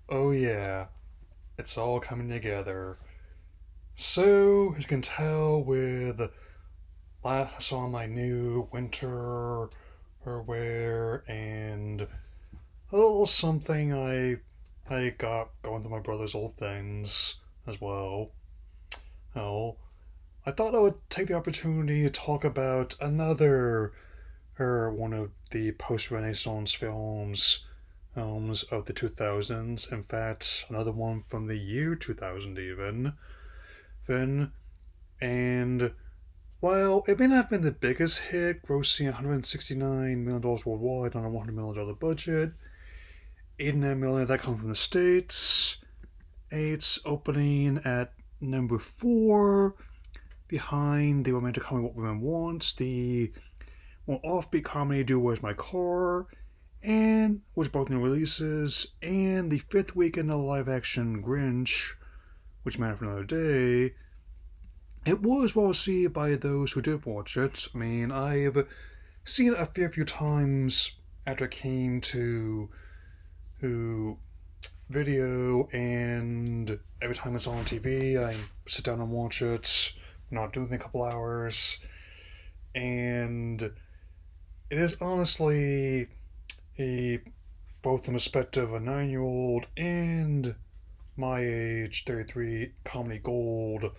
Oh yeah, it's all coming together. So, as you can tell with I saw my new winter wear and a little something I got going to my brother's old things as well. Oh, I thought I would take the opportunity to talk about another one of the post-Renaissance films of the 2000s. In fact, another one from the year 2000 even. Then, and while it may not have been the biggest hit, grossing $169 million worldwide on a $100 million budget, 89 million of that comes from the States. It's opening at number 4, behind the romantic comedy What Women Want, the more offbeat comedy Do Where's My Car, and which both new releases, and the fifth weekend of live action Grinch, which matter for another day. It was well received by those who did watch it. I mean, I've seen it a fair few times after it came to video, and every time it's on TV, I sit down and watch it. Not doing it in a couple hours, and it is honestly a both the perspective of a 9-year-old and my age, 33, comedy gold.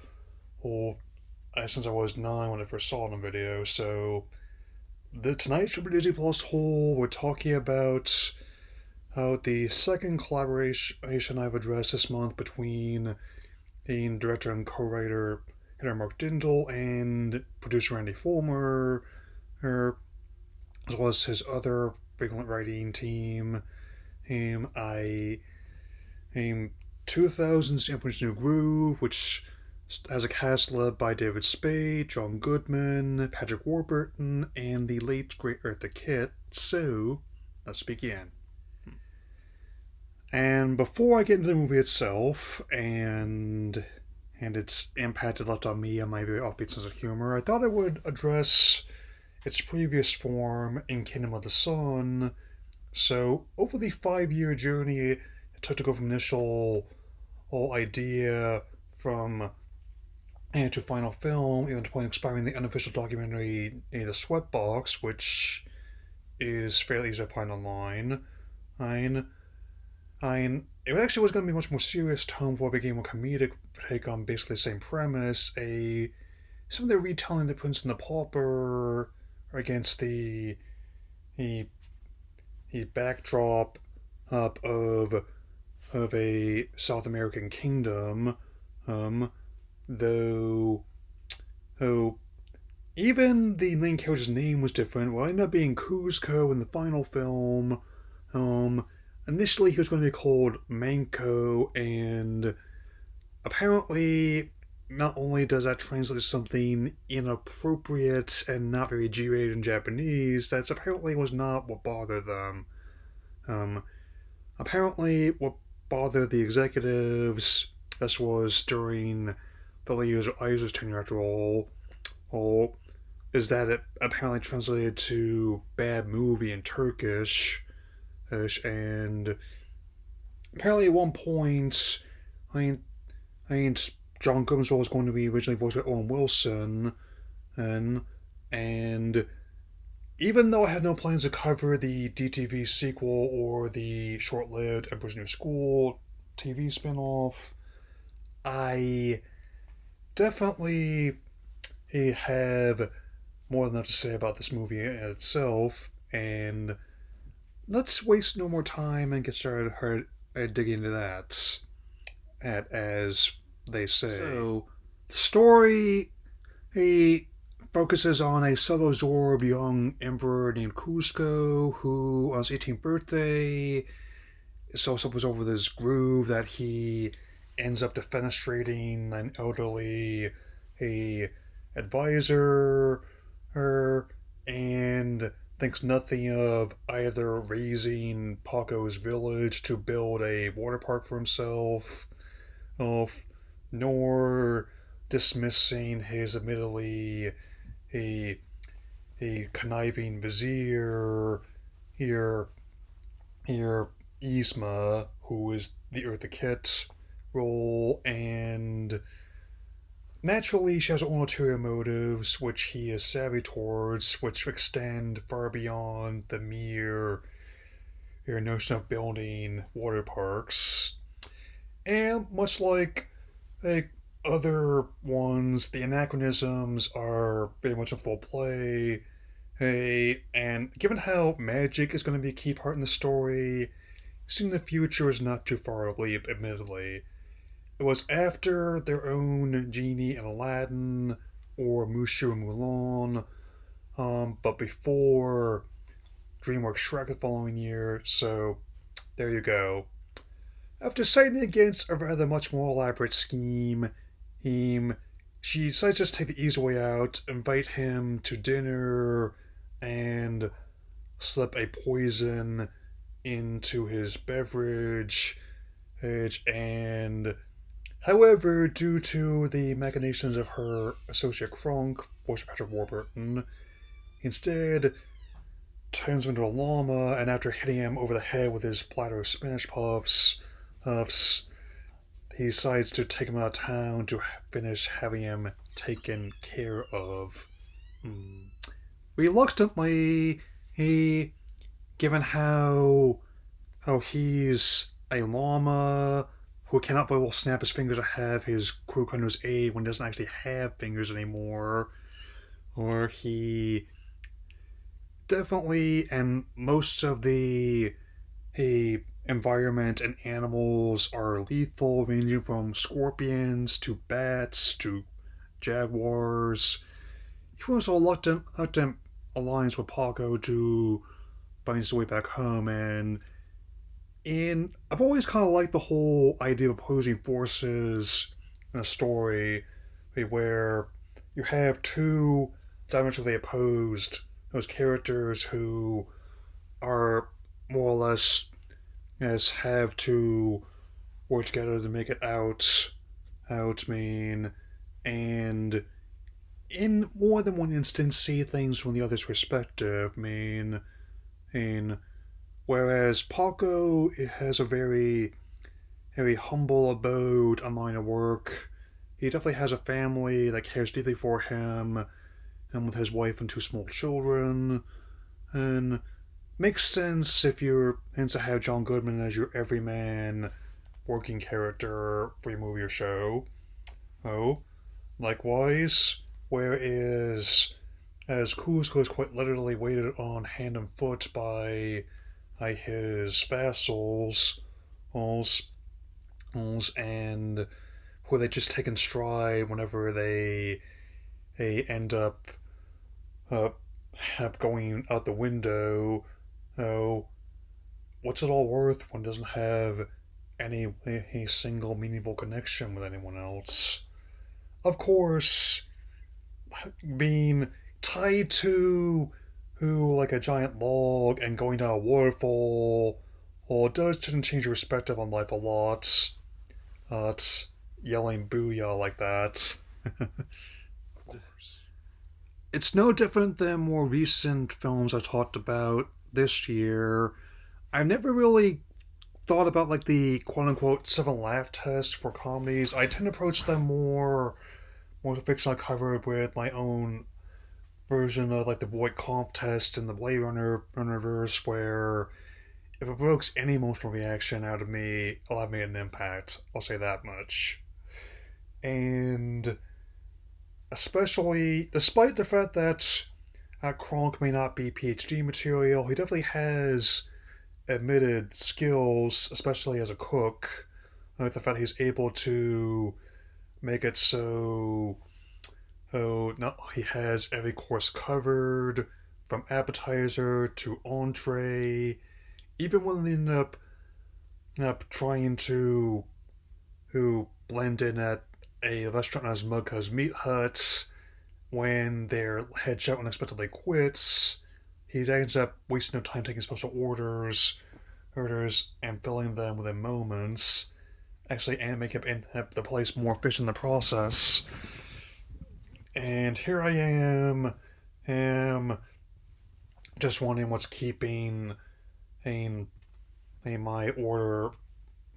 Well, since I was 9 when I first saw it on video, so the Tonight Show Disney Plus whole, we're talking about how the second collaboration I've addressed this month between the director and co-writer Henry Mark Dindal and producer Randy Fulmer, as well as his other frequent writing team. I am 2000's Emperor's New Groove, which has a cast led by David Spade, John Goodman, Patrick Warburton, and the late great Eartha Kitt. So, let's begin. And before I get into the movie itself and its impact it left on me and my very offbeat sense of humor, I thought I would address its previous form in Kingdom of the Sun. So, over the 5-year journey it took to go from initial whole idea from and to final film, even to point expiring the unofficial documentary in the Sweatbox, which is fairly easy to find online. I it actually was going to be a much more serious tone before it became a comedic take on basically the same premise. Some of the retelling the Prince and the Pauper against the, the backdrop up of a South American kingdom, um, though oh, even the main character's name was different. Well, it ended up being Cusco in the final film. Um, Initially, he was going to be called Manco, and apparently, not only does that translate to something inappropriate and not very G-rated in Japanese, that apparently was not what bothered them. Um, Apparently, what bothered the executives, this was during the leader's Isaac's tenure after all, is that it apparently translated to bad movie in Turkish, and apparently at one point, I mean, I mean, John Gumswell was going to be originally voiced by Owen Wilson, and and even though I had no plans to cover the DTV sequel or the short-lived Emperor's New School TV spin-off, I definitely have more than enough to say about this movie itself, and let's waste no more time and get started digging into that, as they say. So, the story he focuses on a self-absorbed young emperor named Cusco who, on his 18th birthday, is so self-absorbed with his groove that he ends up defenestrating an elderly a advisor her and thinks nothing of either raising Paco's village to build a water park for himself, of nor dismissing his admittedly a a conniving vizier here here Yzma, who is the Eartha Kitt role, and naturally she has her own ulterior motives, which he is savvy towards, which extend far beyond the mere your notion of building water parks. And much like other ones, the anachronisms are very much in full play. Hey, and given how magic is going to be a key part in the story, seeing the future is not too far a leap, admittedly. It was after their own Genie and Aladdin, or Mushu and Mulan, but before DreamWorks Shrek the following year, so there you go. After siding against a rather much more elaborate scheme, she decides to just take the easy way out, invite him to dinner, and slip a poison into his beverage. And however, due to the machinations of her associate Kronk, voiced by Patrick Warburton, instead turns him into a llama, and after hitting him over the head with his platter of Spanish puffs, he decides to take him out of town to finish having him taken care of. Mm. Reluctantly, he, given how he's a llama who cannot very well snap his fingers to have his crew come to his aid when he doesn't actually have fingers anymore, or he definitely, and most of the environment and animals are lethal, ranging from scorpions to bats to jaguars. He forms a reluctant alliance with Paco to find his way back home, and I've always kind of liked the whole idea of opposing forces in a story where you have two diametrically opposed those characters who are more or less as have to work together to make it out mean, and in more than one instance see things from the other's perspective. Mean whereas Paco has a very humble abode, a line of work. He definitely has a family that cares deeply for him, and with his wife and two small children. And makes sense if you're to have John Goodman as your everyman working character for your movie or show. Oh, likewise, whereas as Kuzco is quite literally waited on hand and foot by his vassals, and who they just take in stride whenever they end uh, going out the window. Oh, what's it all worth when it doesn't have any single meaningful connection with anyone else? Of course, being tied to who like a giant log and going down a waterfall, well, it does tend to change your perspective on life a lot. It's yelling booyah like that. Of course. It's no different than more recent films I talked about this year. I've never really thought about like the quote unquote seven laugh test for comedies. I tend to approach them more the fiction I covered with my own version of like the Voight Comp test and the Blade Runner verse, where if it evokes any emotional reaction out of me, it'll have made an impact. I'll say that much. And especially despite the fact that Kronk may not be PhD material, he definitely has admitted skills, especially as a cook. Like the fact he's able to make it so not he has every course covered, from appetizer to entree. Even when they end up trying to blend in at a restaurant as Mugha's Meat Hut, when their head chef unexpectedly quits, he ends up wasting no time taking special orders and filling them within moments. Actually, and make the place more efficient in the process. And here I am just wondering what's keeping they might order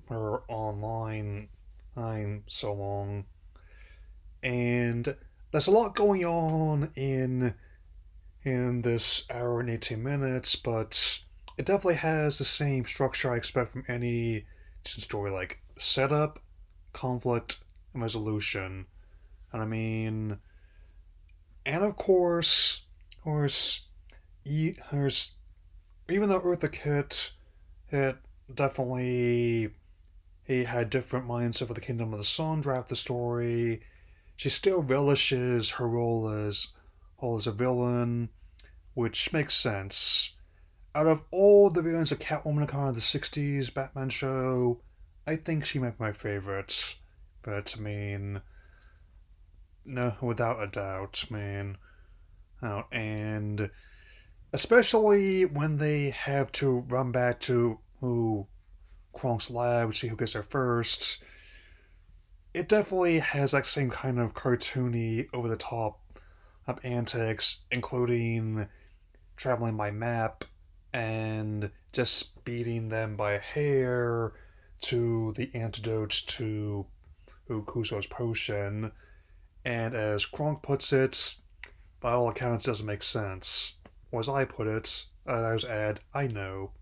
her online. I'm so long. And there's a lot going on in this hour and 18 minutes, but it definitely has the same structure I expect from any story, like setup, conflict, and resolution. And I mean, and of course, there's even though Eartha Kitt, it definitely he had different mindset for the Kingdom of the Sun throughout the story. She still relishes her role as a villain, which makes sense. Out of all the villains of Catwoman kind of the '60s Batman show, I think she might be my favorite. But I mean, no, without a doubt, man. Oh, and especially when they have to run back to Kronk's lab, see who gets there first. It definitely has that same kind of cartoony, over the top antics, including traveling by map and just speeding them by hair to the antidote to Ukuso's potion. And as Kronk puts it, by all accounts, doesn't make sense. Or as I put it, I was add, I know.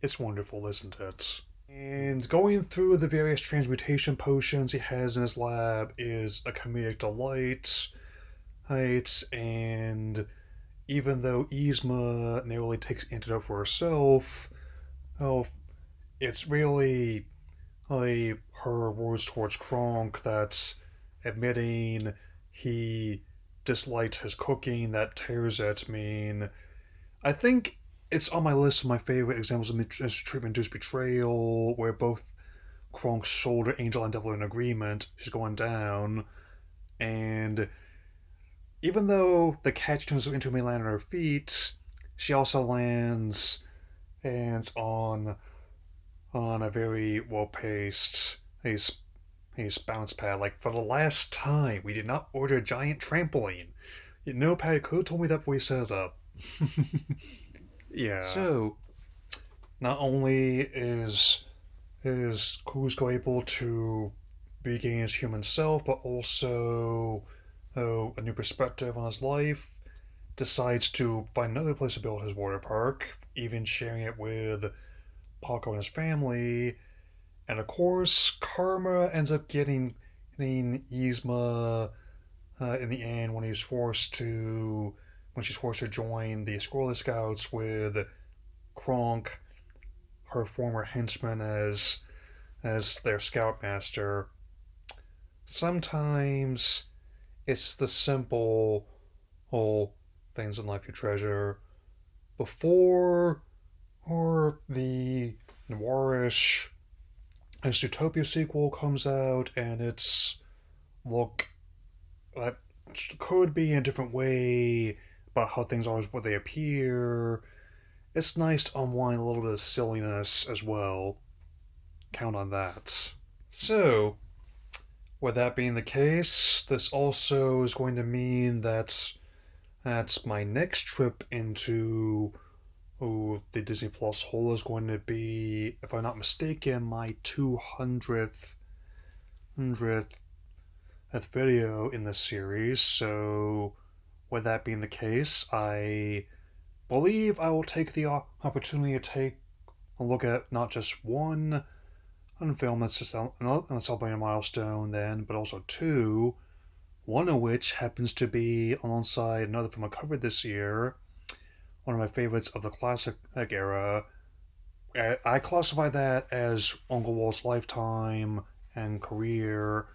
It's wonderful, isn't it? And going through the various transmutation potions he has in his lab is a comedic delight. Right? And even though Yzma nearly takes antidote for herself, oh, it's really like her words towards Kronk that's admitting he disliked his cooking that tears at me. I think it's on my list of my favorite examples of treatment-induced betrayal, where both Kronk's shoulder, Angel, and Devil are in agreement. She's going down, and even though the catch turns into me land on her feet, she also lands on a very well paced ace bounce pad. Like for the last time, we did not order a giant trampoline. You know, Pat could have told me that before we set it up. Yeah. So not only is Kuzco able to regain his human self, but also a new perspective on his life. Decides to find another place to build his water park, even sharing it with Paco and his family. And of course, Karma ends up getting Yzma in the end when she's forced to join the Squirrel Scouts with Kronk, her former henchman, as their scoutmaster. Sometimes it's the simple whole things in life you treasure before or the noirish Zootopia sequel comes out, and it's look that could be in a different way about how things are what they appear. It's nice to unwind a little bit of silliness as well. Count on that. So, with that being the case, this also is going to mean that's my next trip into the Disney Plus hole is going to be, if I'm not mistaken, my 200th video in this series. So, with that being the case, I believe I will take the opportunity to take a look at not just one film that's just celebrating a milestone, then, but also two. One of which happens to be alongside another film I covered this year, one of my favorites of the classic era. I classify that as Uncle Walt's lifetime and career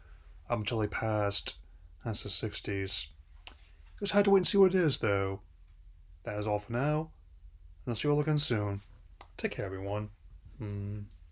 up until he passed. That's the '60s. Just had to wait and see what it is, though. That is all for now, and I'll see you all again soon. Take care, everyone.